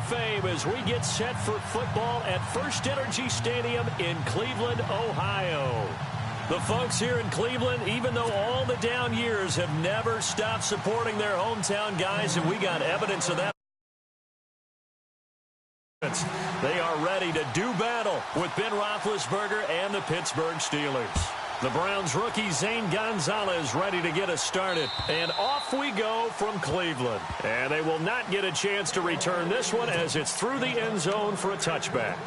Fame as we get set for football at First Energy Stadium in Cleveland, Ohio. The folks here in Cleveland, even though all the down years, have never stopped supporting their hometown guys, and we got evidence of that. They are ready to do battle with Ben Roethlisberger and the Pittsburgh Steelers. The Browns rookie Zane Gonzalez ready to get us started. And off we go from Cleveland. And they will not get a chance to return this one as it's through the end zone for a touchback.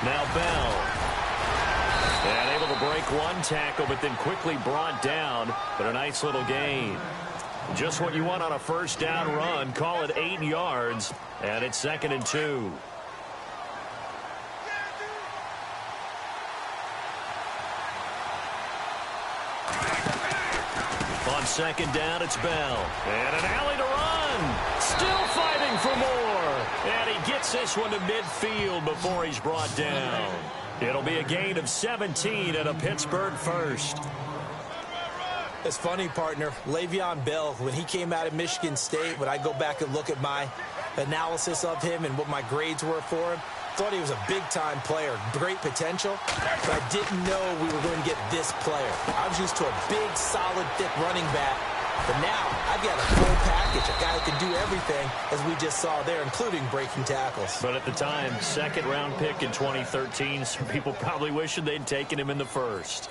Now Bell. And able to break one tackle, but then quickly brought down. But a nice little gain. Just what you want on a first down run. Call it 8 yards. And it's 2nd and 2. On 2nd down, it's Bell. And an alley to run. Still fighting for more. And he gets this one to midfield before he's brought down. It'll be a gain of 17 and a Pittsburgh first. It's funny, partner. Le'Veon Bell, when he came out of Michigan State, when I go back and look at my analysis of him and what my grades were for him, thought he was a big-time player, great potential, but I didn't know we were going to get this player. I was used to a big, solid, thick running back, but now I've got a full package, a guy who can do everything, as we just saw there, including breaking tackles. But at the time, 2nd-round pick in 2013, some people probably wishing they'd taken him in the first.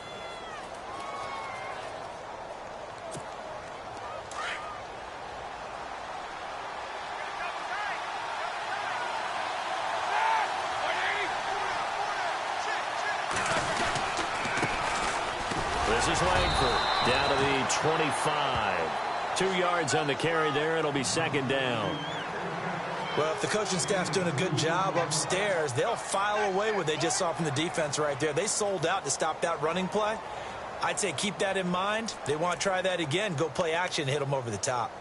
This is Langford down to the 25. 2 yards on the carry there. It'll be 2nd down. Well, if the coaching staff's doing a good job upstairs, they'll file away what they just saw from the defense right there. They sold out to stop that running play. I'd say keep that in mind. They want to try that again. Go play action, hit them over the top.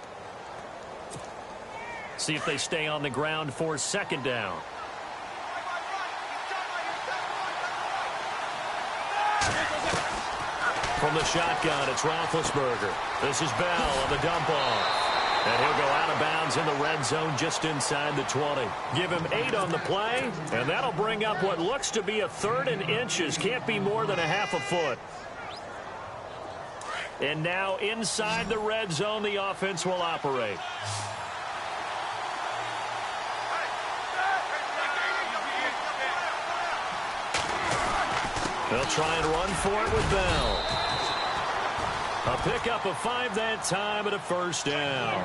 See if they stay on the ground for 2nd down. From the shotgun, it's Roethlisberger. This is Bell on the dump off. And he'll go out of bounds in the red zone just inside the 20. Give him 8 on the play, and that'll bring up what looks to be a 3rd and inches. Can't be more than a half a foot. And now inside the red zone, the offense will operate. They'll try and run for it with Bell. A pickup of 5 that time and a 1st down.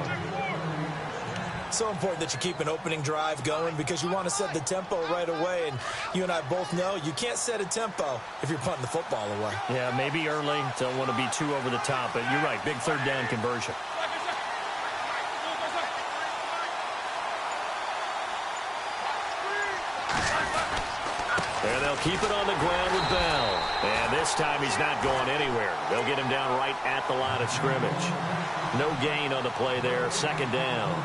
So important that you keep an opening drive going because you want to set the tempo right away. And you and I both know you can't set a tempo if you're punting the football away. Yeah, maybe early. Don't want to be too over the top, but you're right. Big 3rd down conversion. And they'll keep it on the ground with Bell. And this time he's not going anywhere. They'll get him down right at the line of scrimmage. No gain on the play there. 2nd down.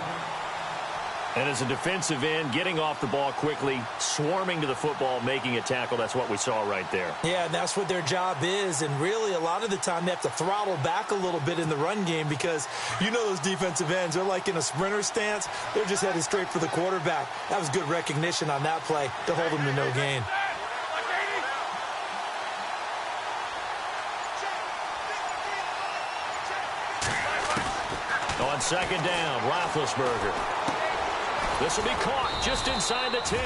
And as a defensive end, getting off the ball quickly, swarming to the football, making a tackle, that's what we saw right there. Yeah, and that's what their job is. And really, a lot of the time, they have to throttle back a little bit in the run game because you know those defensive ends, they're like in a sprinter stance. They're just headed straight for the quarterback. That was good recognition on that play to hold them to no gain. On 2nd down, Roethlisberger. This will be caught just inside the 10.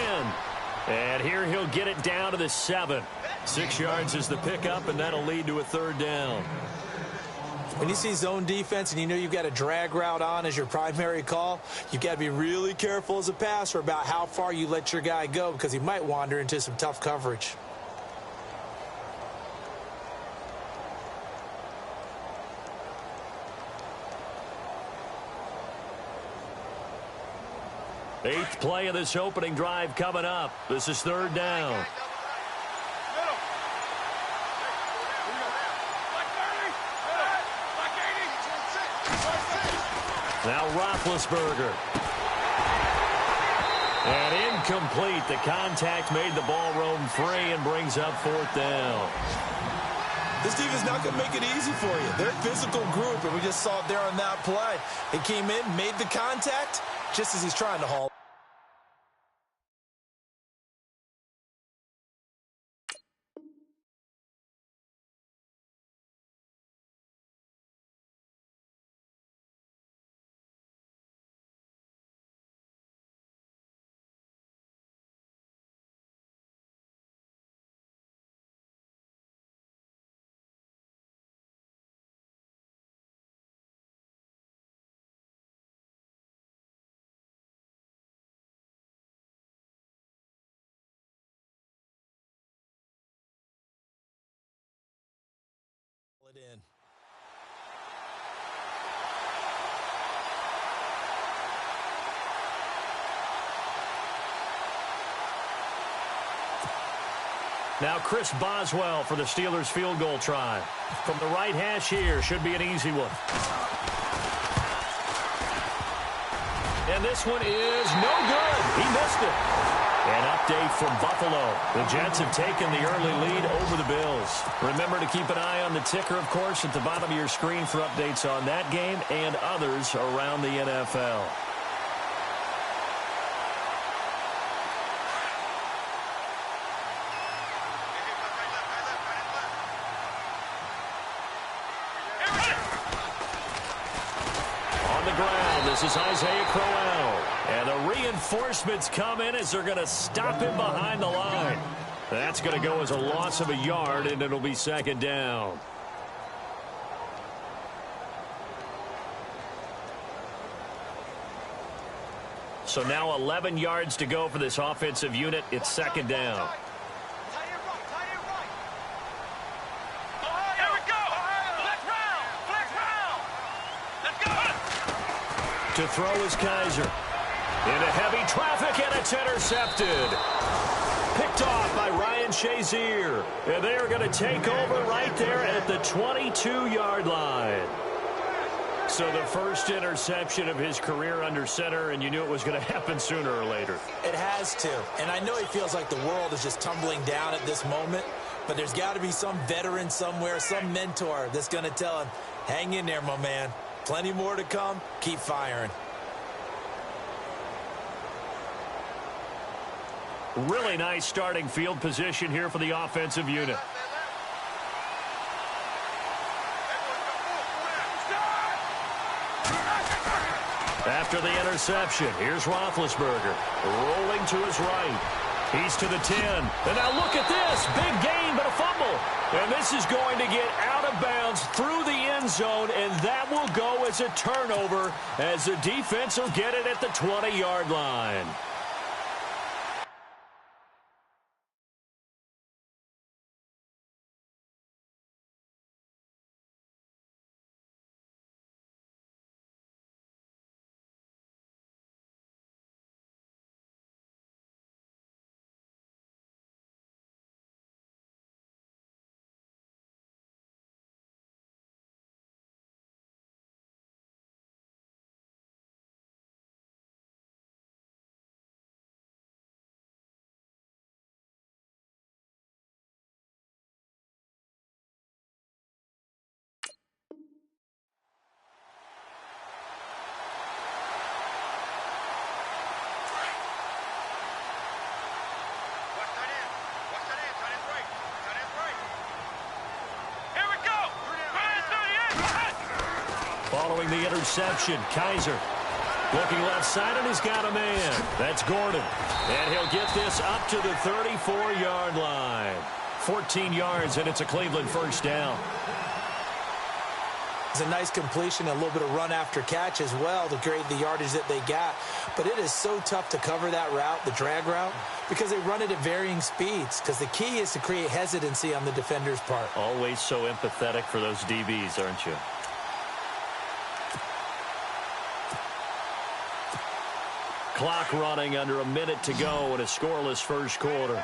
And here he'll get it down to the 7. 6 yards is the pickup, and that'll lead to a 3rd down. When you see zone defense and you know you've got a drag route on as your primary call, you've got to be really careful as a passer about how far you let your guy go because he might wander into some tough coverage. Eighth play of this opening drive coming up. This is third down. Now Roethlisberger. And incomplete. The contact made the ball roam free and brings up fourth down. This team is not going to make it easy for you. They're a physical group, and we just saw it there on that play. He came in, made the contact, just as he's trying to haul. It in. Now Chris Boswell for the Steelers field goal try. From the right hash here, should be an easy one. And this one is no good. He missed it. An update from Buffalo. The Jets have taken the early lead over the Bills. Remember to keep an eye on the ticker, of course, at the bottom of your screen for updates on that game and others around the NFL. On the ground, this is Isaiah Crowell. And the reinforcements come in as they're going to stop him behind the line. That's going to go as a loss of a yard, and it'll be second down. So now 11 yards to go for this offensive unit. It's second down. To throw is Kaiser. Into heavy traffic, and it's intercepted. Picked off by Ryan Shazier. And they are going to take over right there at the 22-yard line. So the first interception of his career under center, and you knew it was going to happen sooner or later. It has to. And I know he feels like the world is just tumbling down at this moment, but there's got to be some veteran somewhere, some mentor that's going to tell him, hang in there, my man. Plenty more to come. Keep firing. Really nice starting field position here for the offensive unit. After the interception, here's Roethlisberger rolling to his right. He's to the 10. And now look at this. Big gain, but a fumble. And this is going to get out of bounds through the end zone, and that will go as a turnover as the defense will get it at the 20-yard line. Following the interception, Kaiser looking left side, and he's got a man. That's Gordon. And he'll get this up to the 34-yard line. 14 yards, and it's a Cleveland first down. It's a nice completion, a little bit of run after catch as well to create the yardage that they got. But it is so tough to cover that route, the drag route, because they run it at varying speeds. Because the key is to create hesitancy on the defender's part. Always so empathetic for those DBs, aren't you? clock running under a minute to go in a scoreless first quarter.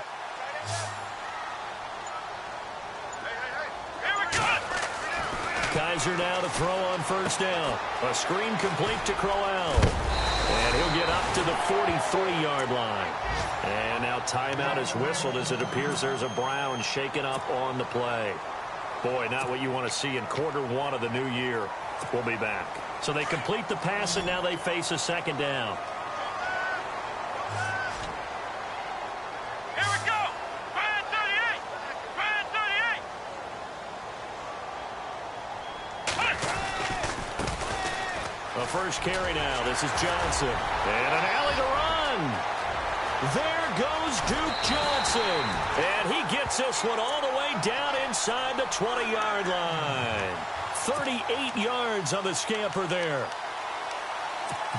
Kaiser now to throw on first down. A screen complete to Crowell. And he'll get up to the 43-yard line. And now timeout is whistled as it appears there's a Brown shaken up on the play. Boy, not what you want to see in quarter one of the new year. We'll be back. So they complete the pass, and now they face a second down. Here we go. Brand 38. Brand 38. A first carry now. This is Johnson. And an alley to run. There goes Duke Johnson. And he gets this one all the way down inside the 20-yard line. 38 yards on the scamper there.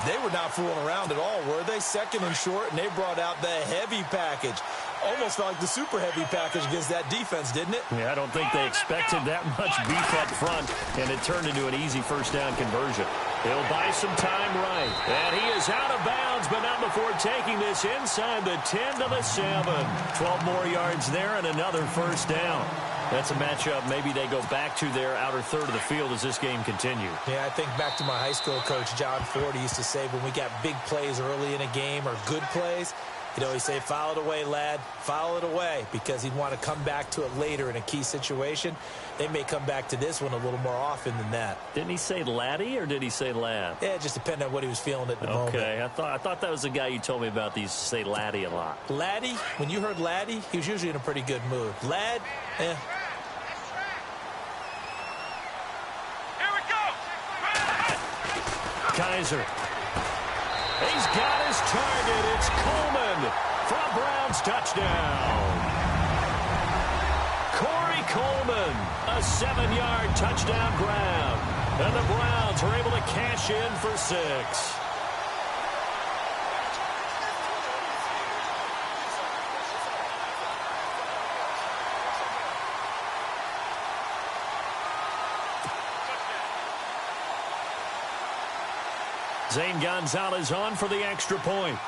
They were not fooling around at all, were they? Second and short, and they brought out the heavy package. Almost felt like the super heavy package against that defense, didn't it? Yeah, I don't think they expected that much beef up front, and it turned into an easy first down conversion. He'll buy some time right. And he is out of bounds, but not before taking this inside the 10 to the 7. 12 more yards there and another first down. That's a matchup maybe they go back to their outer third of the field as this game continues. Yeah, I think back to my high school coach, John Ford. He used to say when we got big plays early in a game or good plays, he'd always say, foul it away, lad, foul it away, because he'd want to come back to it later in a key situation. They may come back to this one a little more often than that. Didn't he say laddie or did he say lad? Yeah, it just depended on what he was feeling at the moment. Okay, I thought that was the guy you told me about. These say laddie a lot. Laddie, when you heard laddie, he was usually in a pretty good mood. Lad, eh. Kaiser. He's got his target. It's Coleman for a Browns touchdown. Corey Coleman, a 7-yard touchdown grab. And the Browns are able to cash in for 6. Zane Gonzalez on for the extra point.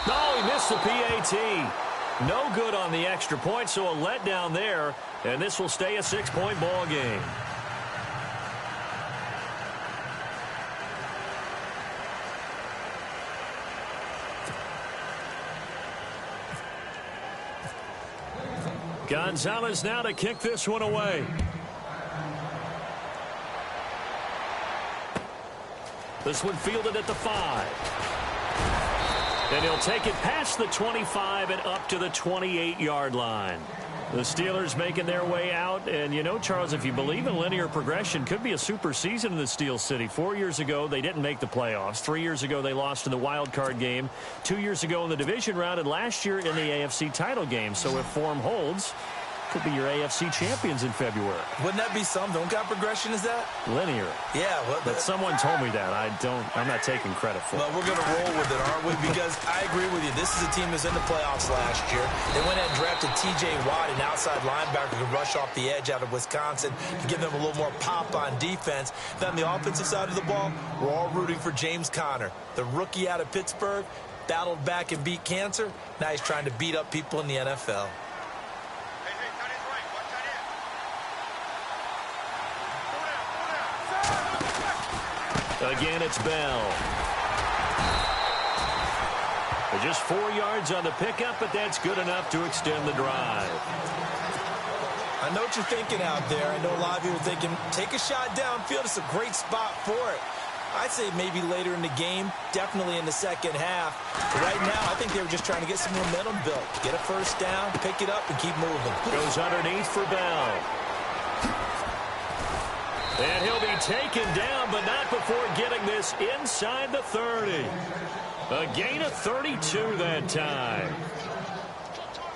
Oh, he missed the PAT. No good on the extra point, so a letdown there, and this will stay a 6-point ball game. Gonzalez now to kick this one away. This one fielded at the 5. And he'll take it past the 25 and up to the 28-yard line. The Steelers making their way out. And, you know, Charles, if you believe in linear progression, could be a super season in the Steel City. 4 years ago, they didn't make the playoffs. 3 years ago, they lost in the wild card game. 2 years ago in the division round, and last year in the AFC title game. So if form holds, could be your AFC champions in February. Wouldn't that be something? What kind of progression is that? Linear. Yeah. Well, but someone told me that. I'm not taking credit for it. Well, we're going to roll with it, aren't we? Because I agree with you. This is a team that's in the playoffs last year. They went ahead and drafted T.J. Watt, an outside linebacker who can rush off the edge out of Wisconsin to give them a little more pop on defense. Then on the offensive side of the ball, we're all rooting for James Conner, the rookie out of Pittsburgh, battled back and beat cancer. Now he's trying to beat up people in the NFL. Again, it's Bell. Just 4 yards on the pickup, but that's good enough to extend the drive. I know what you're thinking out there. I know a lot of you are thinking, take a shot downfield. It's a great spot for it. I'd say maybe later in the game, definitely in the second half. But right now, I think they were just trying to get some momentum built. Get a first down, pick it up, and keep moving. Goes underneath for Bell. And he'll be taken down, but not before getting this inside the 30. A gain of 32 that time.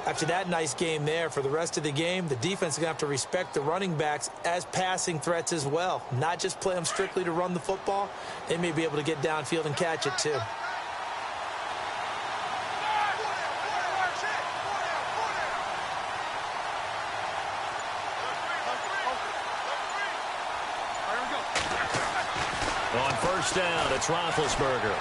After that nice game there, for the rest of the game, the defense is going to have to respect the running backs as passing threats as well. Not just play them strictly to run the football. They may be able to get downfield and catch it too. first down. It's Roethlisberger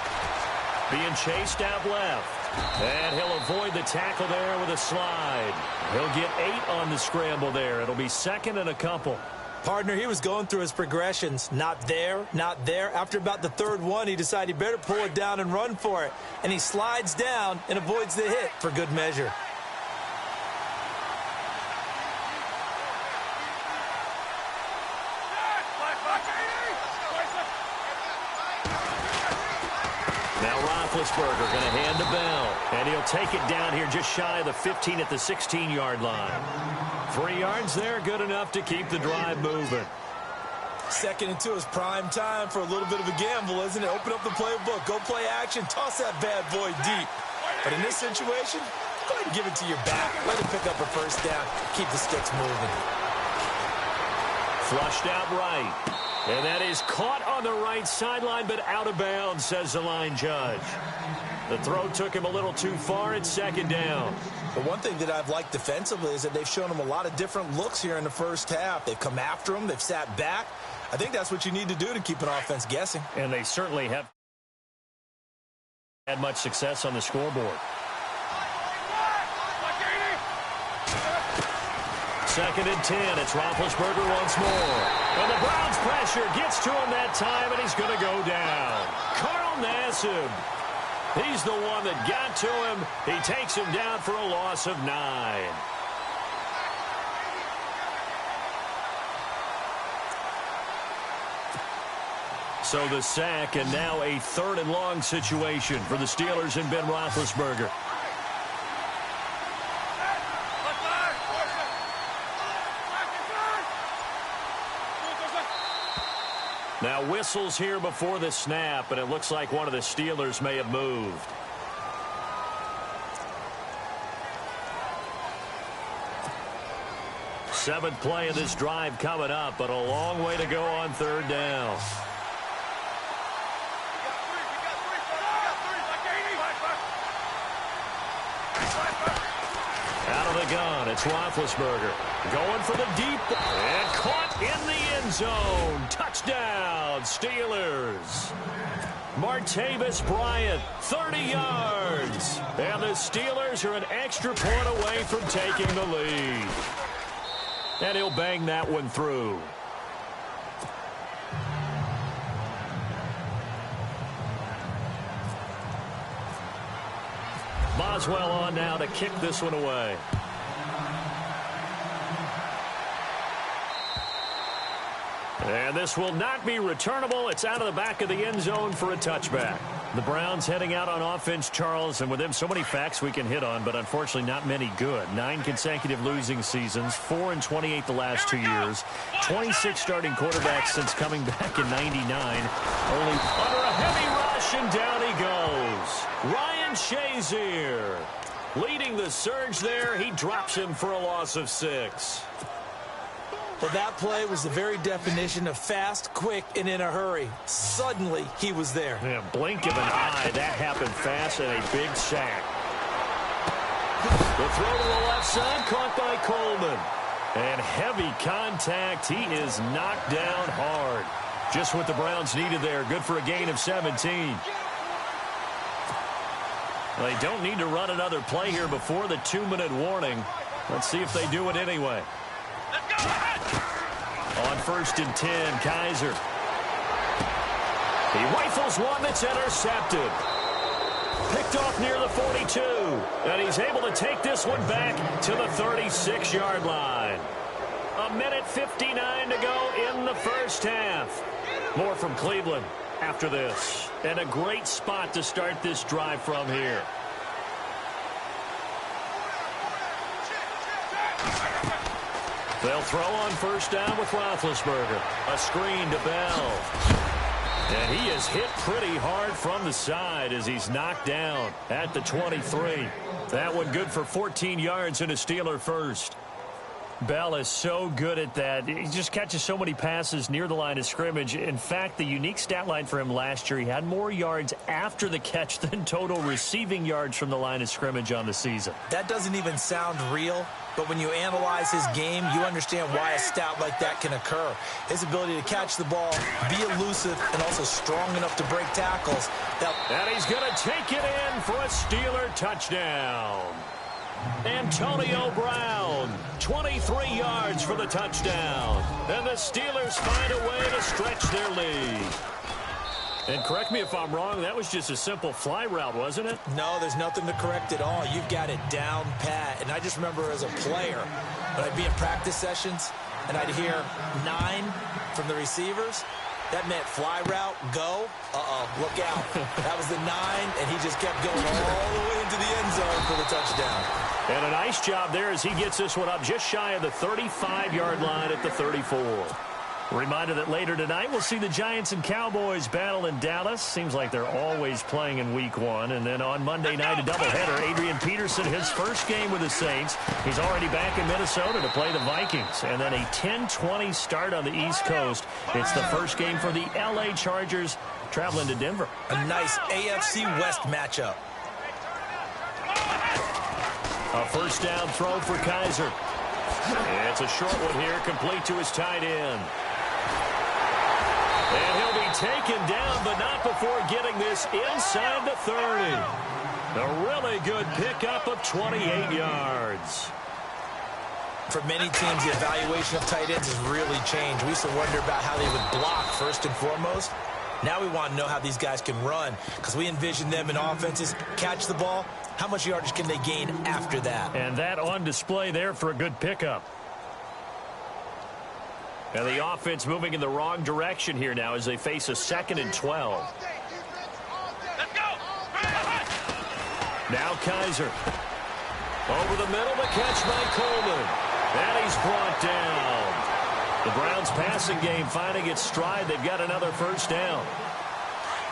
being chased out left. And he'll avoid the tackle there with a slide. He'll get 8 on the scramble there. It'll be second and a couple. Partner, he was going through his progressions. Not there, not there. After about the third one, he decided he better pull it down and run for it. And he slides down and avoids the hit for good measure. Roethlisberger going to hand to Bell, and he'll take it down here just shy of the 15 at the 16-yard line. 3 yards there, good enough to keep the drive moving. 2nd and 2 is prime time for a little bit of a gamble, isn't it? Open up the playbook, go play action, toss that bad boy deep. But in this situation, go ahead and give it to your back. Let him pick up a first down, keep the sticks moving. Flushed out right. And that is caught on the right sideline, but out of bounds, says the line judge. The throw took him a little too far. It's 2nd down. The one thing that I've liked defensively is that they've shown him a lot of different looks here in the first half. They've come after him. They've sat back. I think that's what you need to do to keep an offense guessing. And they certainly have had much success on the scoreboard. 2nd and 10. It's Roethlisberger once more. And the Browns pressure gets to him that time, and he's going to go down. Carl Nassib. He's the one that got to him. He takes him down for a loss of 9. So the sack, and now a 3rd and long situation for the Steelers and Ben Roethlisberger. Now whistles here before the snap, and it looks like one of the Steelers may have moved. Seventh play of this drive coming up, but a long way to go on 3rd down. Out of the gun, it's Roethlisberger. Going for the deep, and caught in the end zone. Touchdown, Steelers. Martavis Bryant, 30 yards. And the Steelers are an extra point away from taking the lead. And he'll bang that one through. Boswell on now to kick this one away. And this will not be returnable. It's out of the back of the end zone for a touchback. The Browns heading out on offense, Charles, and with them so many facts we can hit on, but unfortunately not many good. 9 consecutive losing seasons, 4-28 the last 2 years, 26 starting quarterbacks since coming back in 99. Only under a heavy rush, and down he goes. Ryan Shazier leading the surge there. He drops him for a loss of 6. Well, that play was the very definition of fast, quick, and in a hurry. Suddenly, he was there. Yeah, blink of an eye. That happened fast and a big sack. The throw to the left side, caught by Coleman. And heavy contact. He is knocked down hard. Just what the Browns needed there. Good for a gain of 17. They don't need to run another play here before the 2-minute warning. Let's see if they do it anyway. On 1st and 10, Kaiser. He rifles one that's intercepted. Picked off near the 42. And he's able to take this one back to the 36-yard line. 1:59 to go in the first half. More from Cleveland after this. And a great spot to start this drive from here. They'll throw on 1st down with Roethlisberger. A screen to Bell. And he is hit pretty hard from the side as he's knocked down at the 23. That one good for 14 yards and a Steeler first. Bell is so good at that. He just catches so many passes near the line of scrimmage. In fact, the unique stat line for him last year, he had more yards after the catch than total receiving yards from the line of scrimmage on the season. That doesn't even sound real, but when you analyze his game, you understand why a stat like that can occur. His ability to catch the ball, be elusive, and also strong enough to break tackles. And he's going to take it in for a Steeler touchdown. Antonio Brown, 23 yards for the touchdown. And the Steelers find a way to stretch their lead. And correct me if I'm wrong, that was just a simple fly route, wasn't it? No, there's nothing to correct at all. You've got it down pat. And I just remember as a player, when I'd be in practice sessions, and I'd hear 9 from the receivers. That meant fly route, go. Look out. That was the 9, and he just kept going all the way into the end zone for the touchdown. And a nice job there as he gets this one up just shy of the 35-yard line at the 34. Reminder that later tonight we'll see the Giants and Cowboys battle in Dallas. Seems like they're always playing in week 1. And then on Monday night, a doubleheader. Adrian Peterson, his first game with the Saints. He's already back in Minnesota to play the Vikings. And then a 10-20 start on the East Coast. It's the first game for the L.A. Chargers traveling to Denver. A nice AFC West matchup. A first down throw for Kaiser. It's a short one here, complete to his tight end. And he'll be taken down, but not before getting this inside the 30. A really good pickup of 28 yards. For many teams, the evaluation of tight ends has really changed. We used to wonder about how they would block first and foremost. Now we want to know how these guys can run, because we envision them in offenses catch the ball. How much yardage can they gain after that? And that on display there for a good pickup. And the offense moving in the wrong direction here now as they face a 2nd and 12. Let's go. Now Kaiser. Over the middle, the catch by Coleman. And he's brought down. The Browns passing game finding its stride. They've got another first down.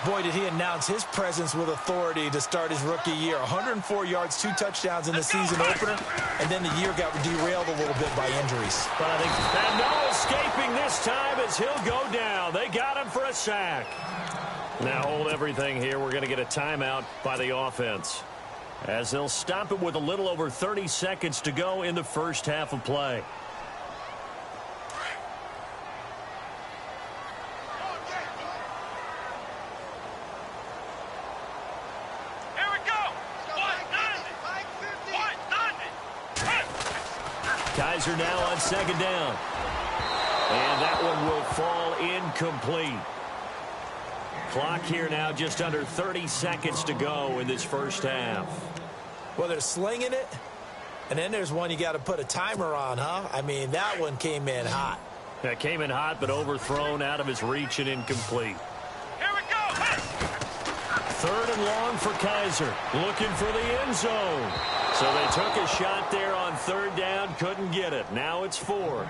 Boy, did he announce his presence with authority to start his rookie year. 104 yards, 2 touchdowns in the season opener, and then the year got derailed a little bit by injuries. But I think, and no escaping this time as he'll go down. They got him for a sack. Now hold everything here. We're going to get a timeout by the offense, as they'll stop it with a little over 30 seconds to go in the first half of play. Kaiser now on 2nd down. And that one will fall incomplete. Clock here now just under 30 seconds to go in this first half. Well, they're slinging it, and then there's one you got to put a timer on, huh? I mean, that one came in hot. That came in hot, but overthrown out of his reach and incomplete. Here we go. Hey. 3rd and long for Kaiser, looking for the end zone. So they took a shot there on 3rd down, couldn't get it. Now it's 4.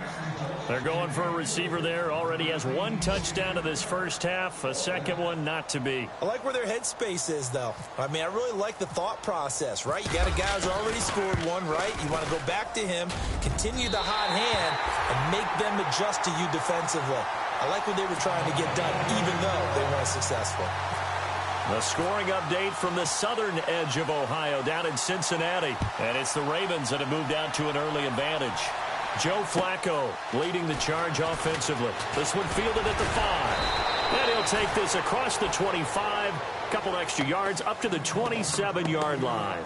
They're going for a receiver there. Already has 1 touchdown to this first half, a second one not to be. I like where their headspace is, though. I mean, I really like the thought process, right? You got a guy who's already scored 1, right? You want to go back to him, continue the hot hand, and make them adjust to you defensively. I like what they were trying to get done, even though they weren't successful. A scoring update from the southern edge of Ohio down in Cincinnati. And it's the Ravens that have moved out to an early advantage. Joe Flacco leading the charge offensively. This one fielded at the 5. And he'll take this across the 25. Couple extra yards up to the 27-yard line.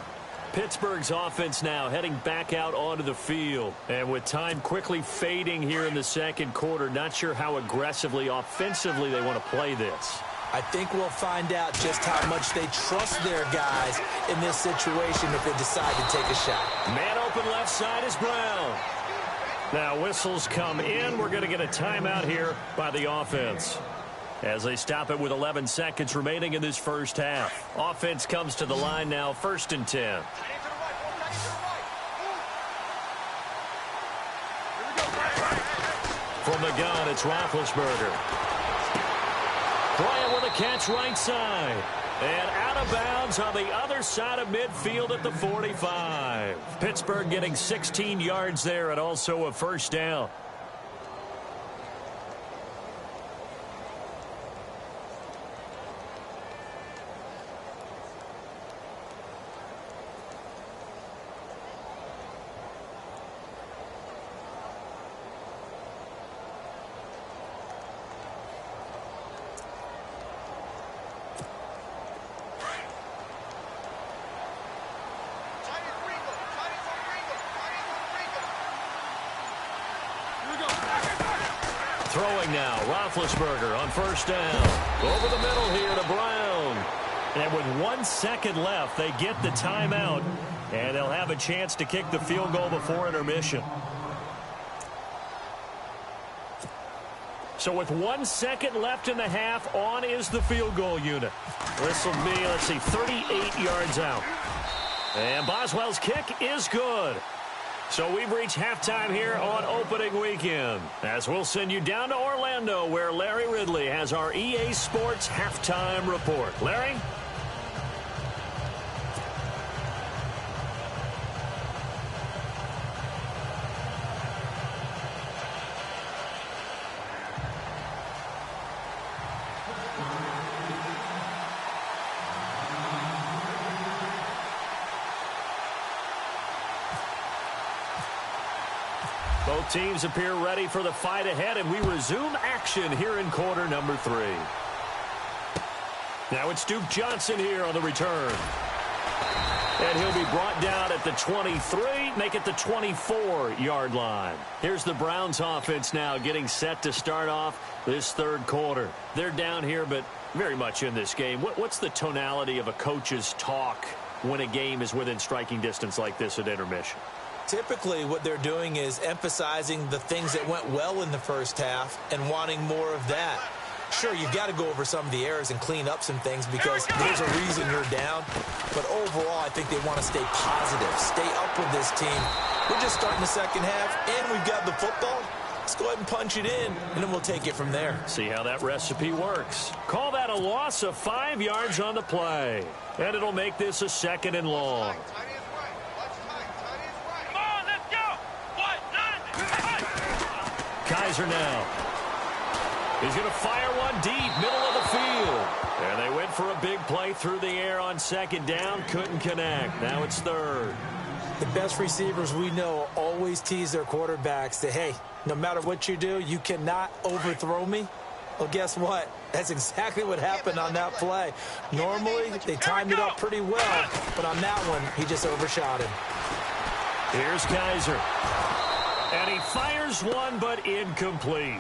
Pittsburgh's offense now heading back out onto the field. And with time quickly fading here in the second quarter, not sure how aggressively offensively they want to play this. I think we'll find out just how much they trust their guys in this situation if they decide to take a shot. Man open left side is Brown. Now whistles come in. We're going to get a timeout here by the offense, as they stop it with 11 seconds remaining in this first half. Offense comes to the line now, 1st and 10. From the gun, it's Roethlisberger. Bryant with a catch right side. And out of bounds on the other side of midfield at the 45. Pittsburgh getting 16 yards there and also a first down. Throwing now, Roethlisberger on first down. Over the middle here to Brown. And with 1 second left, they get the timeout. And they'll have a chance to kick the field goal before intermission. So with 1 second left in the half, on is the field goal unit. This will be, let's see, 38 yards out. And Boswell's kick is good. So we've reached halftime here on opening weekend, as we'll send you down to Orlando, where Larry Ridley has our EA Sports halftime report. Larry? Both teams appear ready for the fight ahead, and we resume action here in quarter number 3. Now it's Duke Johnson here on the return. And he'll be brought down at the 23, make it the 24-yard line. Here's the Browns offense now getting set to start off this third quarter. They're down here, but very much in this game. What's the tonality of a coach's talk when a game is within striking distance like this at intermission? Typically, what they're doing is emphasizing the things that went well in the first half and wanting more of that. Sure, you've got to go over some of the errors and clean up some things because there's a reason you're down. But overall, I think they want to stay positive, stay up with this team. We're just starting the second half, and we've got the football. Let's go ahead and punch it in, and then we'll take it from there. See how that recipe works. Call that a loss of 5 yards on the play. And it'll make this a second and long. Kaiser now. He's going to fire one deep, middle of the field. And they went for a big play through the air on second down. Couldn't connect. Now it's third. The best receivers we know always tease their quarterbacks that, hey, no matter what you do, you cannot overthrow me. Well, guess what? That's exactly what happened on that play. Normally, they timed it up pretty well, but on that one, he just overshot him. Here's Kaiser. And he fires one, but incomplete.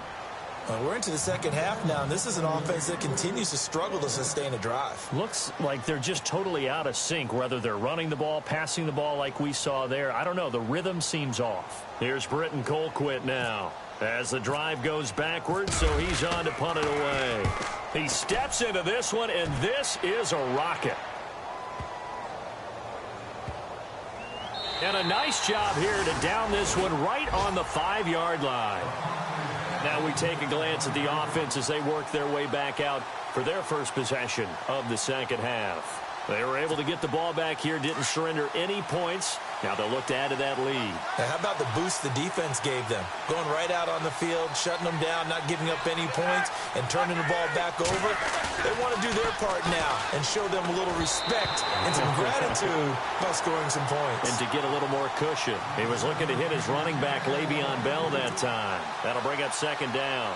We're into the second half now, and this is an offense that continues to struggle to sustain a drive. Looks like they're just totally out of sync, whether they're running the ball, passing the ball like we saw there. I don't know. The rhythm seems off. Here's Britton Colquitt now as the drive goes backwards, so he's on to punt it away. He steps into this one, and this is a rocket. And a nice job here to down this one right on the 5-yard line. Now we take a glance at the offense as they work their way back out for their first possession of the second half. They were able to get the ball back here, didn't surrender any points. Now they'll look to add to that lead. Now, how about the boost the defense gave them? Going right out on the field, shutting them down, not giving up any points, and turning the ball back over. They want to do their part now and show them a little respect and some gratitude by scoring some points. And to get a little more cushion. He was looking to hit his running back, Le'Veon Bell, that time. That'll bring up second down.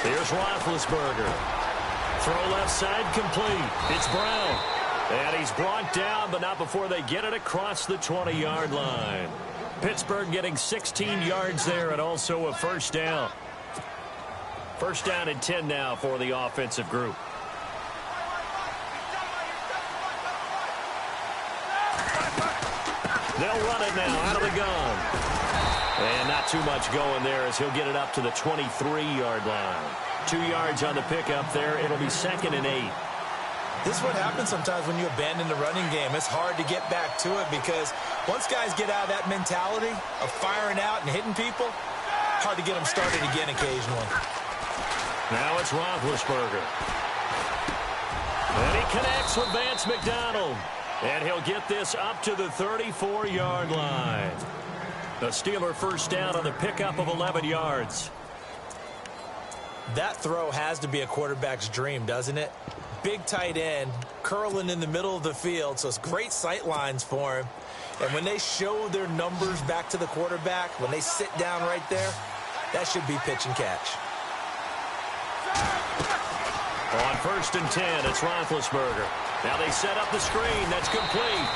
Here's Roethlisberger. Throw left side complete. It's Brown. And he's brought down, but not before they get it across the 20-yard line. Pittsburgh getting 16 yards there and also a first down. First down and 10 now for the offensive group. They'll run it now out of the gun. And not too much going there as he'll get it up to the 23-yard line. 2 yards on the pickup there. It'll be second and 8. This is what happens sometimes when you abandon the running game. It's hard to get back to it because once guys get out of that mentality of firing out and hitting people, hard to get them started again occasionally. Now it's Roethlisberger. And he connects with Vance McDonald. And he'll get this up to the 34-yard line. The Steeler first down on the pickup of 11 yards. That throw has to be a quarterback's dream, doesn't it? Big tight end, curling in the middle of the field, so it's great sight lines for him. And when they show their numbers back to the quarterback, when they sit down right there, that should be pitch and catch. On 1st and 10, it's Roethlisberger. Now they set up the screen. That's complete.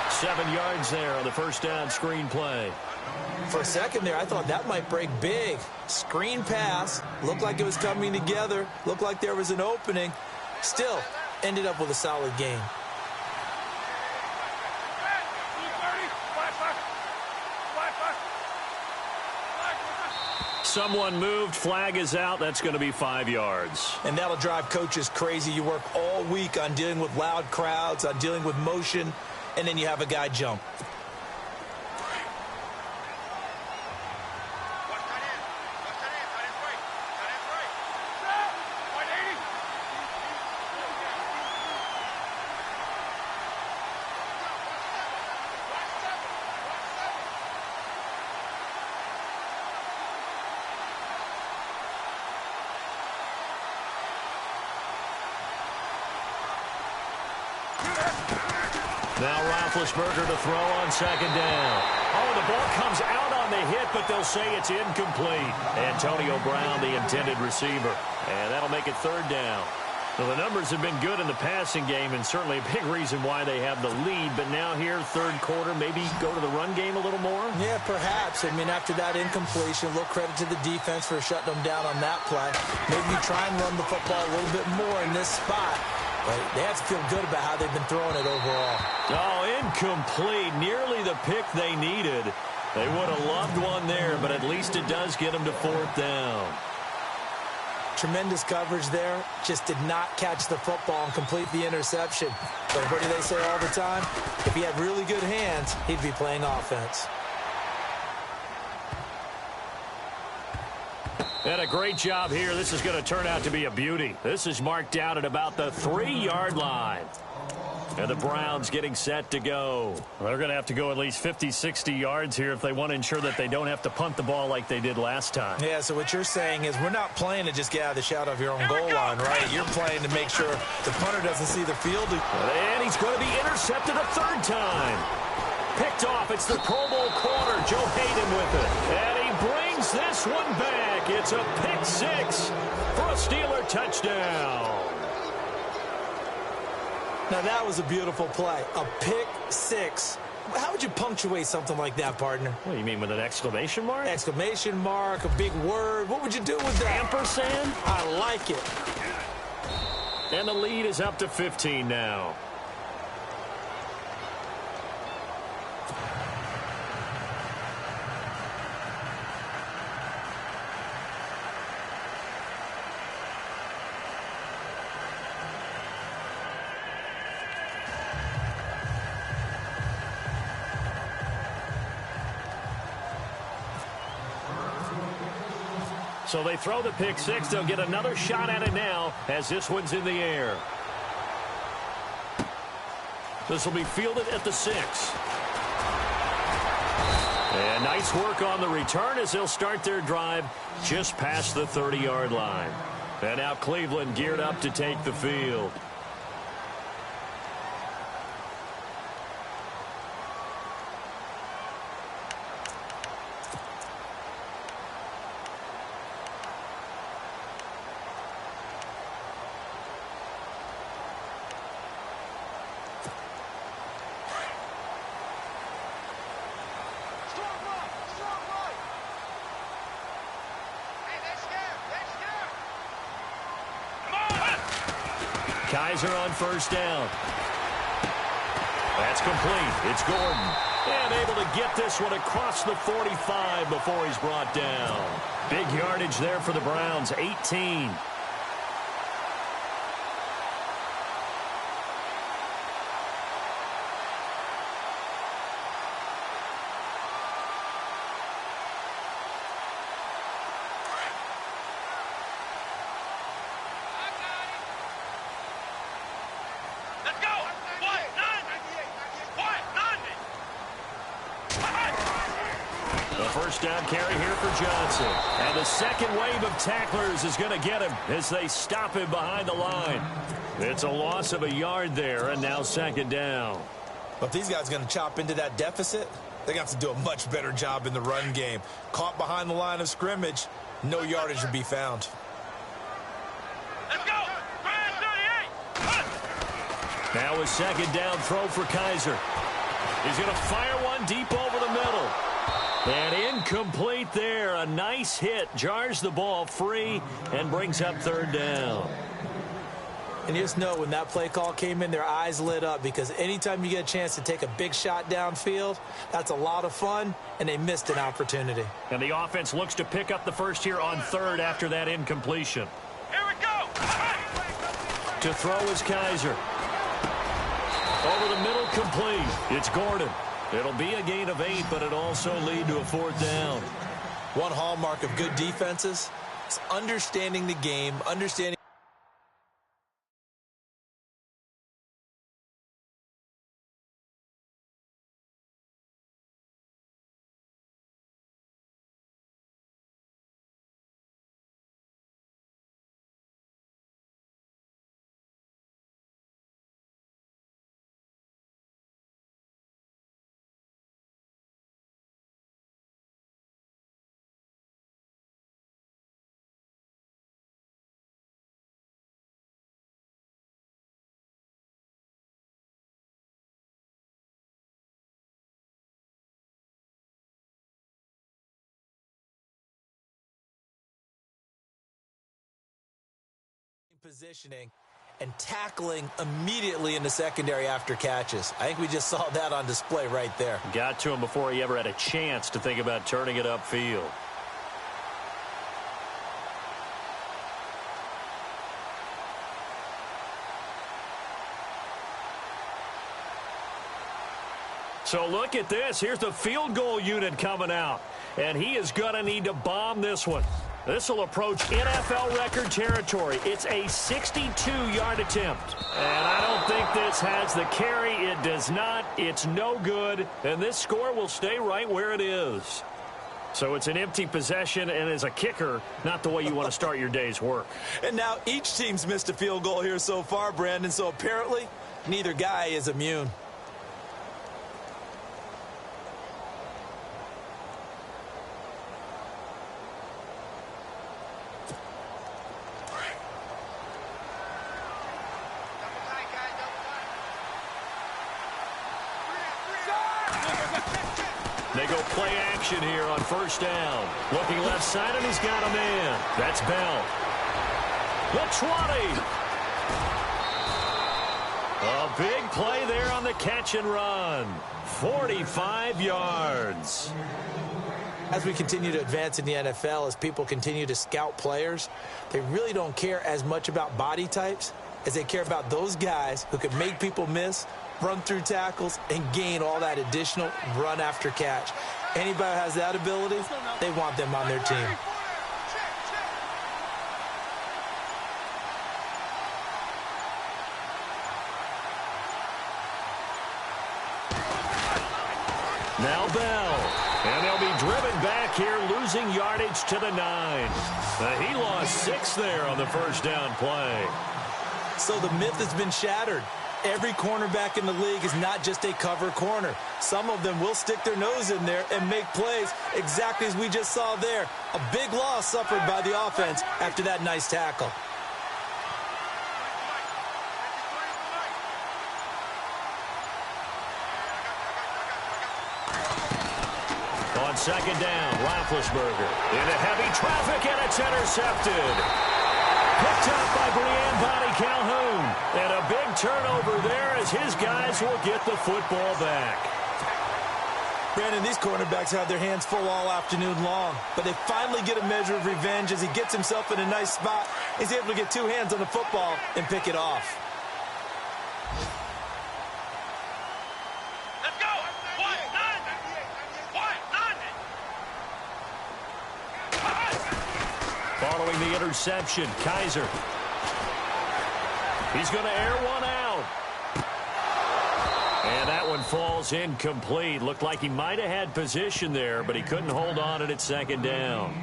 7 yards there on the first down screen play. For a second there, I thought that might break big. Screen pass. Looked like it was coming together. Looked like there was an opening. Still, ended up with a solid game. Someone moved. Flag is out. That's going to be 5 yards. And that'll drive coaches crazy. You work all week on dealing with loud crowds, on dealing with motion, and then you have a guy jump. Now Roethlisberger to throw on 2nd down. Oh, the ball comes out on the hit, but they'll say it's incomplete. Antonio Brown, the intended receiver. And that'll make it 3rd down. Well, the numbers have been good in the passing game, and certainly a big reason why they have the lead. But now here, 3rd quarter, maybe go to the run game a little more? Yeah, perhaps. I mean, after that incompletion, a little credit to the defense for shutting them down on that play. Maybe you try and run the football a little bit more in this spot. But they have to feel good about how they've been throwing it overall. Oh, incomplete. Nearly the pick they needed. They would have loved one there, but at least it does get them to 4th down. Tremendous coverage there. Just did not catch the football and complete the interception. But what do they say all the time? If he had really good hands, he'd be playing offense. And a great job here. This is going to turn out to be a beauty. This is marked out at about the 3-yard line. And the Browns getting set to go. Well, they're going to have to go at least 50, 60 yards here if they want to ensure that they don't have to punt the ball like they did last time. Yeah, so what you're saying is we're not playing to just get out of the shadow of your own goal line, right? You're playing to make sure the punter doesn't see the field. And he's going to be intercepted a 3rd time. Picked off. It's the Pro Bowl corner. Joe Hayden with it. And he brings this one back. It's a pick 6 for a Steeler touchdown. Now, that was a beautiful play. A pick 6. How would you punctuate something like that, partner? What do you mean, with an exclamation mark? Exclamation mark, a big word. What would you do with that? Ampersand? I like it. And the lead is up to 15 now. So they throw the pick 6. They'll get another shot at it now as this one's in the air. This will be fielded at the 6. And nice work on the return as they'll start their drive just past the 30-yard line. And now Cleveland geared up to take the field. Kaiser on 1st down. That's complete. It's Gordon. And able to get this one across the 45 before he's brought down. Big yardage there for the Browns, 18. A first down carry here for Johnson. And the second wave of tacklers is going to get him as they stop him behind the line. It's a loss of a yard there, and now second down. But if these guys are going to chop into that deficit, they're going to have to do a much better job in the run game. Caught behind the line of scrimmage, no yardage to be found. Let's go. Now a second down throw for Kaiser. He's going to fire one deep over the middle. And incomplete there. A nice hit. Jars the ball free and brings up third down. And you just know when that play call came in, their eyes lit up, because anytime you get a chance to take a big shot downfield, that's a lot of fun, and they missed an opportunity. And the offense looks to pick up the first here on third after that incompletion. Here we go. To throw is Kaiser. Over the middle, complete. It's Gordon. It'll be a gain of 8, but it'll also lead to a fourth down. One hallmark of good defenses is understanding the game, understanding positioning and tackling immediately in the secondary after catches. I think we just saw that on display right there. Got to him before he ever had a chance to think about turning it upfield. So look at this. Here's the field goal unit coming out. And he is going to need to bomb this one. This will approach NFL record territory. It's a 62-yard attempt. And I don't think this has the carry. It does not. It's no good. And this score will stay right where it is. So it's an empty possession, and as a kicker, not the way you want to start your day's work. And now each team's missed a field goal here so far, Brandon. So apparently, neither guy is immune. They go play action here on first down. Looking left side, and he's got a man. That's Bell. The 20. A big play there on the catch and run. 45 yards. As we continue to advance in the NFL, as people continue to scout players, they really don't care as much about body types as they care about those guys who can make people miss, run through tackles, and gain all that additional run after catch. Anybody who has that ability, they want them on their team. Now Bell. And they'll be driven back here, losing yardage to the 9. He lost 6 there on the first down play. So the myth has been shattered. Every cornerback in the league is not just a cover corner. Some of them will stick their nose in there and make plays exactly as we just saw there. A big loss suffered by the offense after that nice tackle. On second down, Roethlisberger into heavy traffic, and it's intercepted. Picked up by Body Calhoun. And a big turnover there as his guys will get the football back. Brandon, these cornerbacks have their hands full all afternoon long, but they finally get a measure of revenge as he gets himself in a nice spot. He's able to get 2 hands on the football and pick it off. Let's go. Following the interception, Kaiser. He's going to air one out. And that one falls incomplete. Looked like he might have had position there, but he couldn't hold on at second down.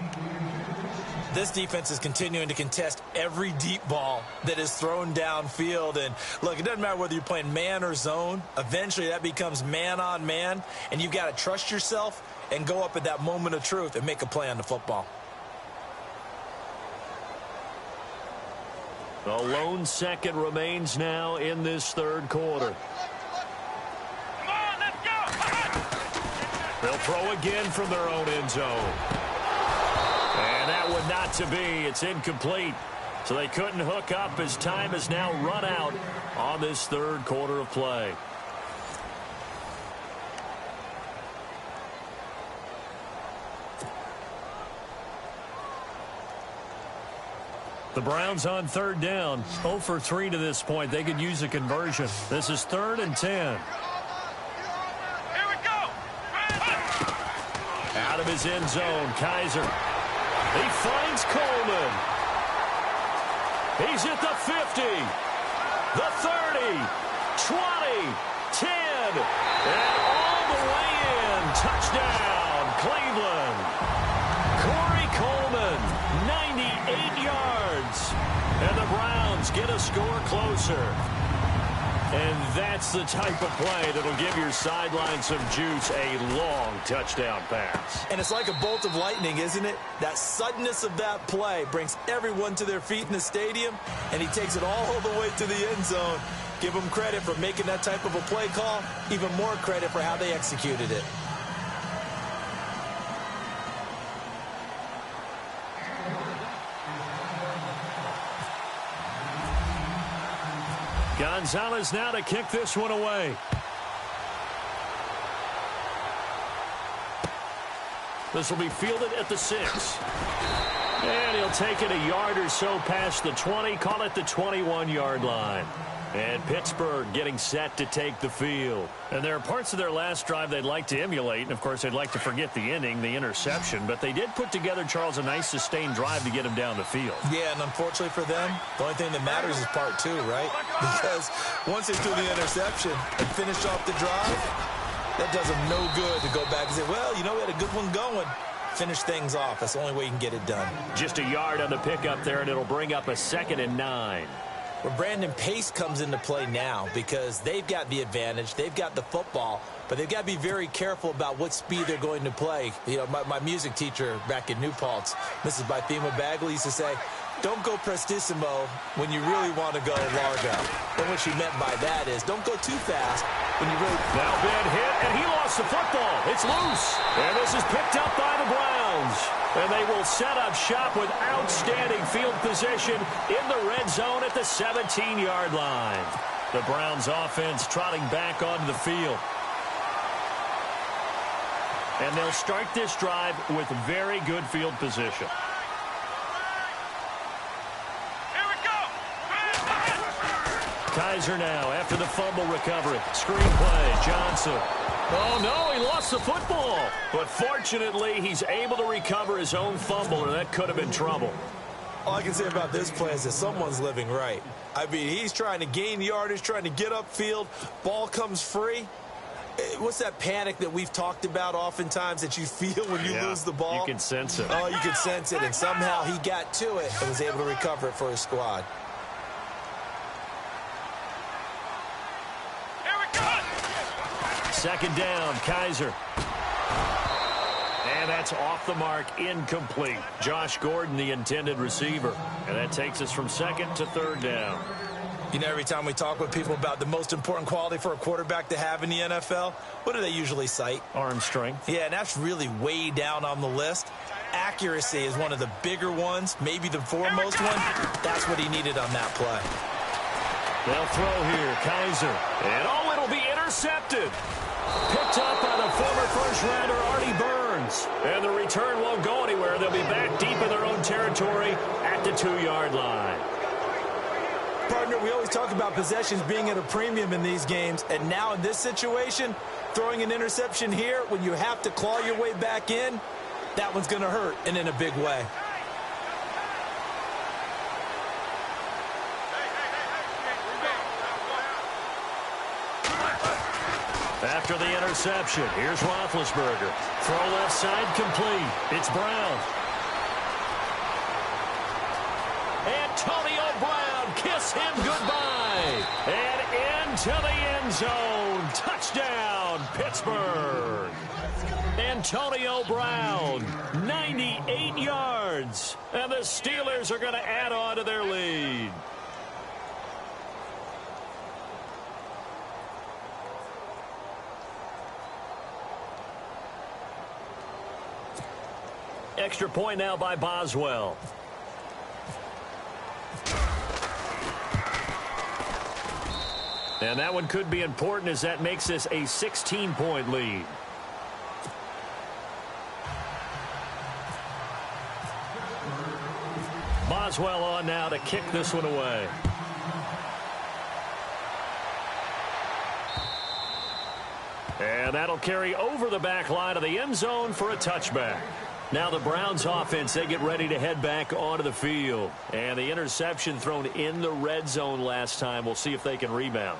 This defense is continuing to contest every deep ball that is thrown downfield. And, look, it doesn't matter whether you're playing man or zone. Eventually, that becomes man-on-man, and you've got to trust yourself and go up at that moment of truth and make a play on the football. The lone second remains now in this third quarter. Come on, let's go! They'll throw again from their own end zone. And that one not to be. It's incomplete. So they couldn't hook up as time has now run out on this third quarter of play. The Browns on third down, 0 for 3 to this point. They could use a conversion. This is 3rd and 10. Here we go! Out of his end zone, Kaiser. He finds Coleman. He's at the 50, the 30, 20, 10, and all the way in. Touchdown, Cleveland. Corey Coleman, 98 yards. And the Browns get a score closer. And that's the type of play that'll give your sideline some juice, a long touchdown pass. And it's like a bolt of lightning, isn't it? That suddenness of that play brings everyone to their feet in the stadium, and he takes it all the way to the end zone. Give him credit for making that type of a play call, even more credit for how they executed it. Gonzalez now to kick this one away. This will be fielded at the 6. And he'll take it a yard or so past the 20, call it the 21-yard line. And Pittsburgh getting set to take the field. And there are parts of their last drive they'd like to emulate. And, of course, they'd like to forget the ending, the interception. But they did put together, Charles, a nice sustained drive to get him down the field. Yeah, and unfortunately for them, the only thing that matters is part 2, right? Because once they threw the interception and finished off the drive, that does them no good to go back and say, well, you know, we had a good one going. Finish things off. That's the only way you can get it done. Just a yard on the pickup there, and it'll bring up a 2nd and 9. Where Brandon Pace comes into play now because they've got the advantage. They've got the football, but they've got to be very careful about what speed they're going to play. You know, my music teacher back in New Paltz, Mrs. Bythema Bagley, used to say, don't go prestissimo when you really want to go largo. And what she meant by that is don't go too fast when you really... Now Ben hit, and he lost the football. It's loose. And this is picked up by the Browns. And they will set up shop with outstanding field position in the red zone at the 17-yard line. The Browns offense trotting back onto the field. And they'll start this drive with very good field position. Here we go! Kaiser now after the fumble recovery. Screen play, Johnson. Oh, no, he lost the football. But fortunately, he's able to recover his own fumble, or that could have been trouble. All I can say about this play is that someone's living right. I mean, he's trying to gain yardage, trying to get upfield. Ball comes free. What's that panic that we've talked about oftentimes that you feel when you lose the ball? You can sense it. Oh, you can sense it. And somehow he got to it and was able to recover it for his squad. Second down, Kaiser. And that's off the mark, incomplete. Josh Gordon, the intended receiver. And that takes us from 2nd to 3rd down. You know, every time we talk with people about the most important quality for a quarterback to have in the NFL, what do they usually cite? Arm strength. Yeah, and that's really way down on the list. Accuracy is one of the bigger ones, maybe the foremost one. That's what he needed on that play. They'll throw here, Kaiser. And oh, it'll be intercepted. Picked up by the former first-rounder Artie Burns. And the return won't go anywhere. They'll be back deep in their own territory at the 2-yard line. Partner, we always talk about possessions being at a premium in these games. And now in this situation, throwing an interception here when you have to claw your way back in, that one's going to hurt, and in a big way. After the interception, here's Roethlisberger. Throw left side complete. It's Brown. Antonio Brown, kiss him goodbye. And into the end zone. Touchdown, Pittsburgh. Antonio Brown, 98 yards. And the Steelers are going to add on to their lead. Extra point now by Boswell. And that one could be important as that makes this a 16-point lead. Boswell on now to kick this one away. And that'll carry over the back line of the end zone for a touchback. Now the Browns offense, they get ready to head back onto the field. And the interception thrown in the red zone last time. We'll see if they can rebound.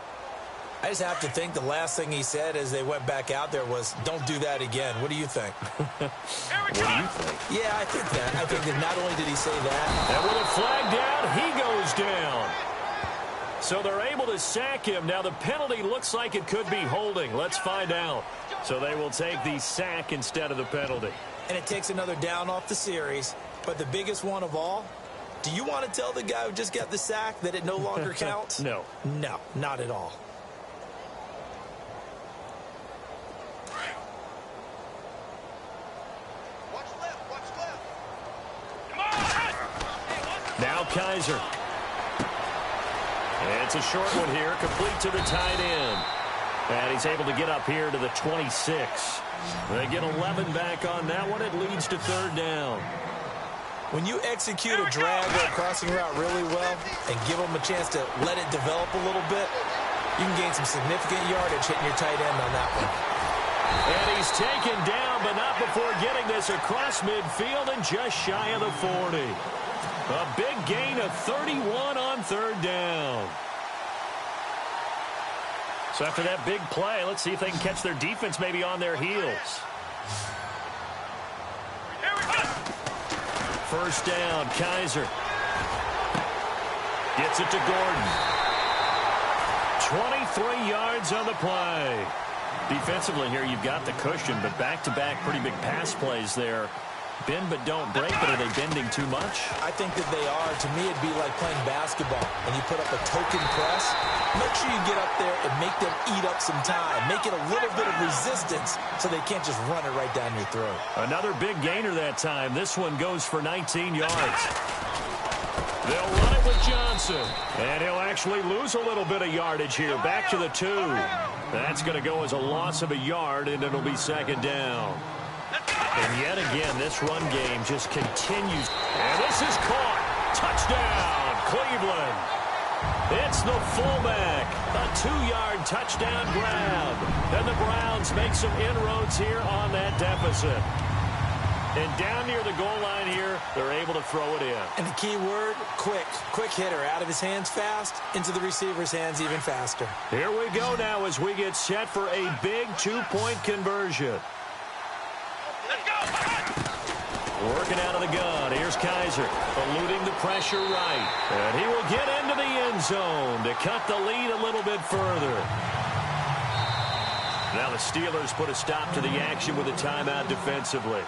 I just have to think the last thing he said as they went back out there was, don't do that again. What do you think? What do you think? Yeah, I think that. I think that not only did he say that. And with a flag down, he goes down. So they're able to sack him. Now the penalty looks like it could be holding. Let's find out. So they will take the sack instead of the penalty. And it takes another down off the series. But the biggest one of all, do you want to tell the guy who just got the sack that it no longer counts? No. No, not at all. Now Kaiser. And it's a short one here, complete to the tight end. And he's able to get up here to the 26. They get 11 back on that one. It leads to third down. When you execute a drag or a crossing route really well and give them a chance to let it develop a little bit, you can gain some significant yardage hitting your tight end on that one. And he's taken down, but not before getting this across midfield and just shy of the 40. A big gain of 31 on third down. So after that big play, let's see if they can catch their defense maybe on their heels. First down, Kaiser. Gets it to Gordon. 23 yards on the play. Defensively here, you've got the cushion, but back-to-back pretty big pass plays there. Bend but don't break, but are they bending too much? I think that they are. To me, it'd be like playing basketball. When you put up a token press, make sure you get up there and make them eat up some time. Make it a little bit of resistance so they can't just run it right down your throat. Another big gainer that time. This one goes for 19 yards. They'll run it with Johnson. And he'll actually lose a little bit of yardage here. Back to the 2. That's going to go as a loss of a yard, and it'll be second down. And yet again, this run game just continues. And this is caught. Touchdown, Cleveland. It's the fullback. A 2-yard touchdown grab. And the Browns make some inroads here on that deficit. And down near the goal line here, they're able to throw it in. And the key word, quick. Quick hitter. Out of his hands fast, into the receiver's hands even faster. Here we go now as we get set for a big 2-point conversion. Working out of the gun. Here's Kaiser, eluding the pressure right. And he will get into the end zone to cut the lead a little bit further. Now the Steelers put a stop to the action with a timeout defensively.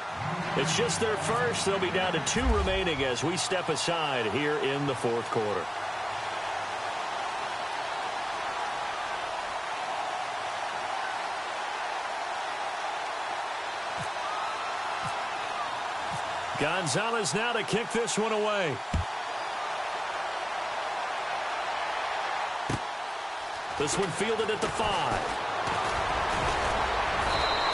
It's just their first. They'll be down to 2 remaining as we step aside here in the fourth quarter. Gonzalez now to kick this one away. This one fielded at the 5.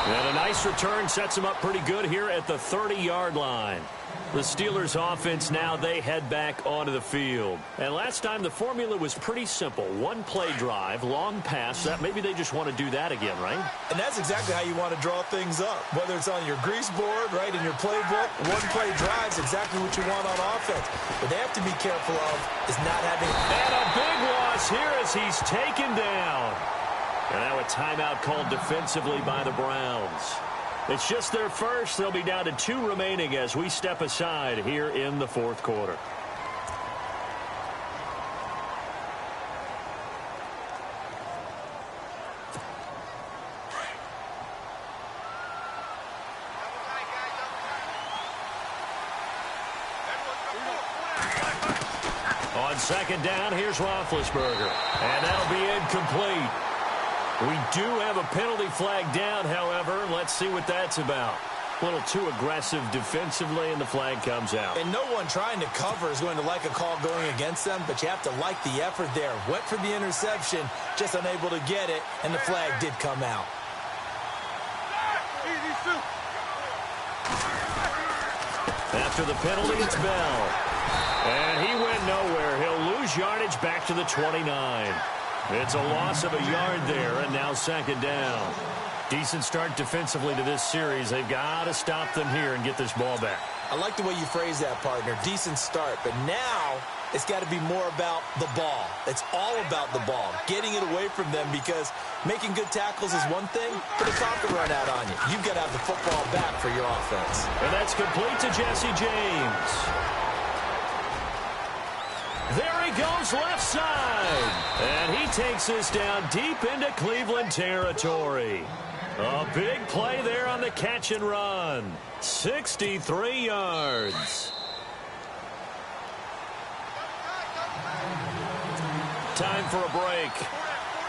And a nice return sets him up pretty good here at the 30-yard line. The Steelers offense now, they head back onto the field. And last time the formula was pretty simple. 1-play drive, long pass. That maybe they just want to do that again, right? And that's exactly how you want to draw things up. Whether it's on your grease board, right, in your playbook, 1-play drive is exactly what you want on offense. What they have to be careful of is not having... And a big loss here as he's taken down. And now a timeout called defensively by the Browns. It's just their first. They'll be down to 2 remaining as we step aside here in the fourth quarter. On second down, here's Roethlisberger. And that'll be incomplete. We do have a penalty flag down, however. Let's see what that's about. A little too aggressive defensively, and the flag comes out. And no one trying to cover is going to like a call going against them, but you have to like the effort there. Went for the interception, just unable to get it, and the flag did come out. After the penalty, it's Bell. And he went nowhere. He'll lose yardage back to the 29. It's a loss of a yard there, and now second down. Decent start defensively to this series. They've got to stop them here and get this ball back. I like the way you phrase that, partner. Decent start, but now it's got to be more about the ball. It's all about the ball, getting it away from them, because making good tackles is one thing, but the clock can run out on you. You've got to have the football back for your offense. And that's complete to Jesse James. There he goes left side. And he takes this down deep into Cleveland territory. A big play there on the catch and run. 63 yards. Time for a break.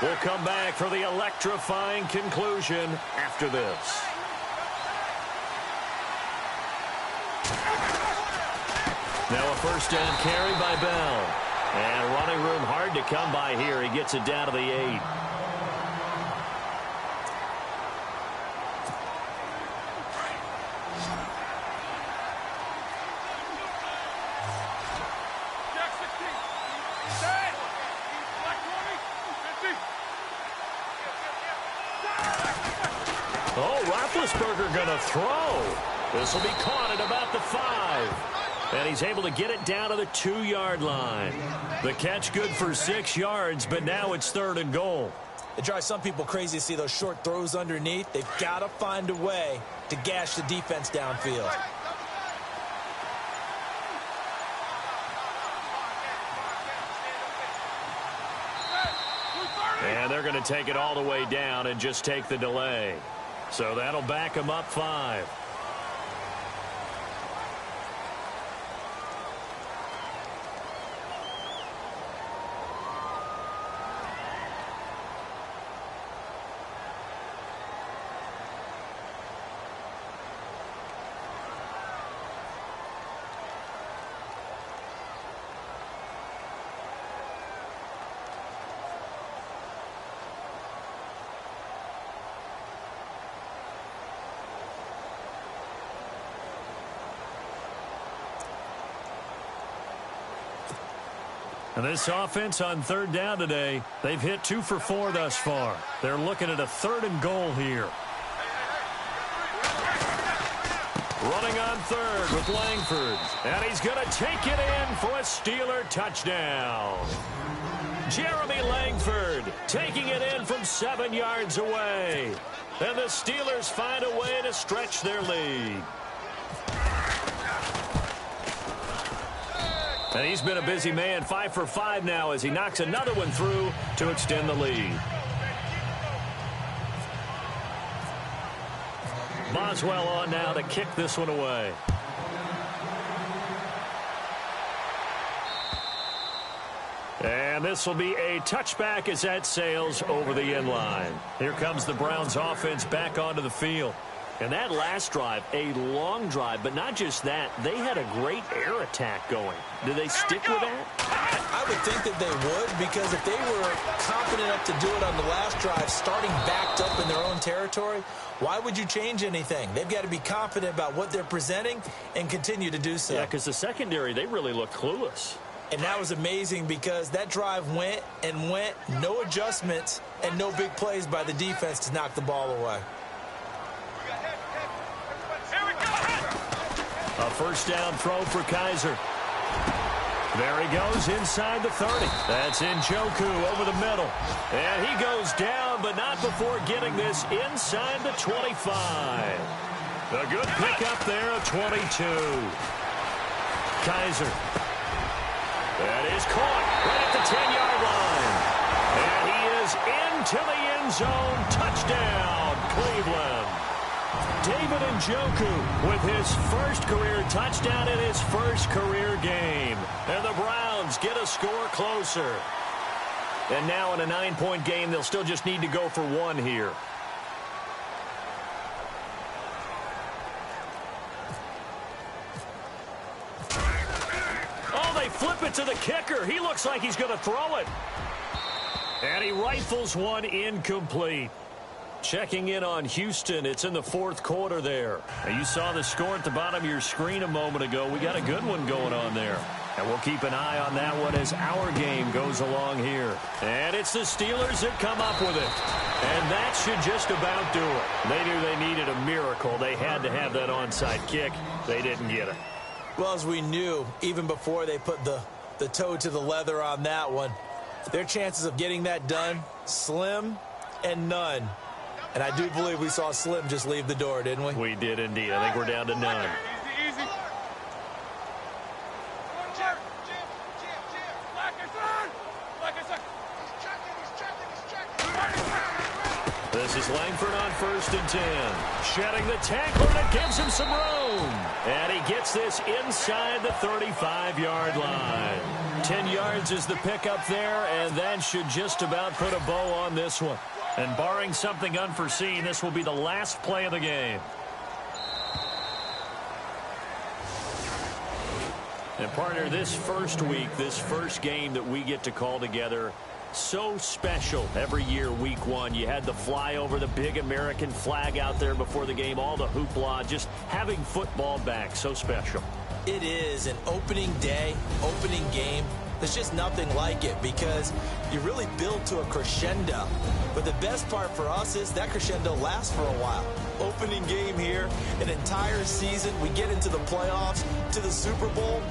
We'll come back for the electrifying conclusion after this. Now a first down carry by Bell. And running room hard to come by here. He gets it down to the 8. Oh, Roethlisberger going to throw. This will be caught at about the 5. And he's able to get it down to the 2-yard line. The catch good for 6 yards, but now it's 3rd and goal. It drives some people crazy to see those short throws underneath. They've got to find a way to gash the defense downfield. And they're going to take it all the way down and just take the delay. So that'll back them up 5. And this offense on 3rd down today, they've hit 2 for 4 thus far. They're looking at a 3rd and goal here. Running on 3rd with Langford. And he's going to take it in for a Steeler touchdown. Jeremy Langford taking it in from 7 yards away. And the Steelers find a way to stretch their lead. And he's been a busy man, 5 for 5 now as he knocks another one through to extend the lead. Boswell on now to kick this one away. And this will be a touchback as that sails over the end line. Here comes the Browns offense back onto the field. And that last drive, a long drive, but not just that, they had a great air attack going. Do they stick with that? I would think that they would, because if they were confident enough to do it on the last drive, starting backed up in their own territory, why would you change anything? They've got to be confident about what they're presenting and continue to do so. Yeah, because the secondary, they really look clueless. And that was amazing because that drive went and went, no adjustments, and no big plays by the defense to knock the ball away. A first down throw for Kaiser. There he goes inside the 30. That's Njoku over the middle. And he goes down but not before getting this inside the 25. A good pickup there of 22. Kaiser. That is caught right at the 10-yard line. And he is into the end zone. Touchdown, Cleveland. David Njoku with his first career touchdown in his first career game. And the Browns get a score closer. And now in a 9-point game, they'll still just need to go for one here. Oh, they flip it to the kicker. He looks like he's going to throw it. And he rifles one incomplete. Checking in on Houston, it's in the fourth quarter there. Now, you saw the score at the bottom of your screen a moment ago. We got a good one going on there. And we'll keep an eye on that one as our game goes along here. And it's the Steelers that come up with it. And that should just about do it. They knew they needed a miracle. They had to have that onside kick. They didn't get it. Well, as we knew, even before they put the toe to the leather on that one, their chances of getting that done, slim and none. And I do believe we saw Slim just leave the door, didn't we? We did indeed. I think we're down to none. Easy, easy. This is Langford on 1st and 10. Shedding the tackle, and it gives him some room. And he gets this inside the 35-yard line. 10 yards is the pickup there, and that should just about put a bow on this one. And barring something unforeseen, this will be the last play of the game. And partner, this first week, this first game that we get to call together, so special every year, week one. You had the flyover, the big American flag out there before the game, all the hoopla, just having football back, so special. It is an opening day, opening game. There's just nothing like it because you really build to a crescendo. But the best part for us is that crescendo lasts for a while. Opening game here, an entire season. We get into the playoffs, to the Super Bowl.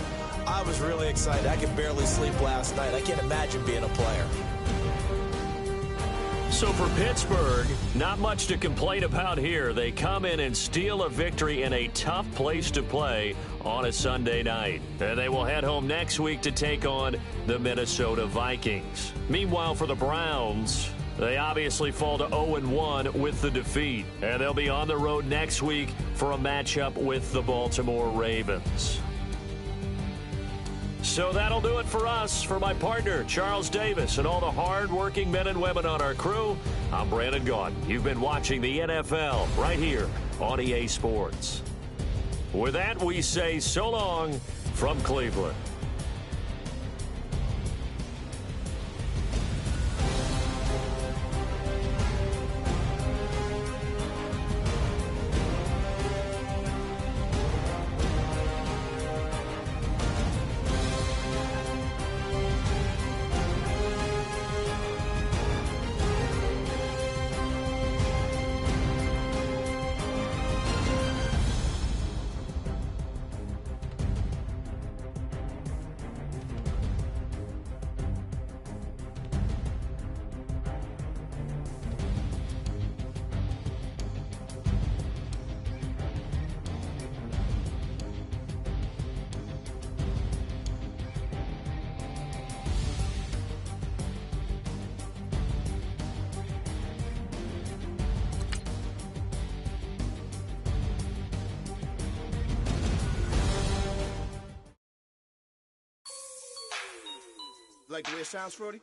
I was really excited. I could barely sleep last night. I can't imagine being a player. So for Pittsburgh, not much to complain about here. They come in and steal a victory in a tough place to play on a Sunday night. And they will head home next week to take on the Minnesota Vikings. Meanwhile, for the Browns, they obviously fall to 0-1 with the defeat. And they'll be on the road next week for a matchup with the Baltimore Ravens. So that'll do it for us. For my partner, Charles Davis, and all the hard-working men and women on our crew, I'm Brandon Gaudin. You've been watching the NFL right here on EA Sports. With that, we say so long from Cleveland. Like the way it sounds, Frody?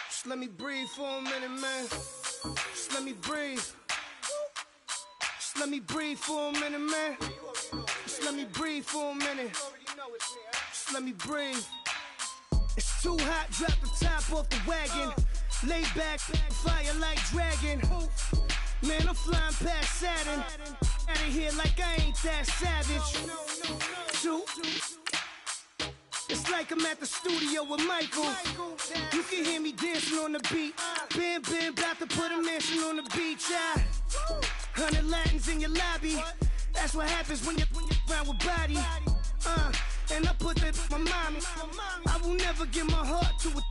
Just let me breathe for a minute, man. Just let me breathe. Just let me breathe for a minute, man. Just let me breathe for a minute. Just let me breathe. It's too hot, drop the top off the wagon. Lay back, fire like dragon. Man, I'm flying past Saturn. Out of here like I ain't that savage. Two. It's like I'm at the studio with Michael. You can hear me dancing on the beat. Bam, bam, about to put a mansion on the beach. 100 Latins in your lobby. That's what happens when you're around with body. and I put that my mommy. I will never give my heart to a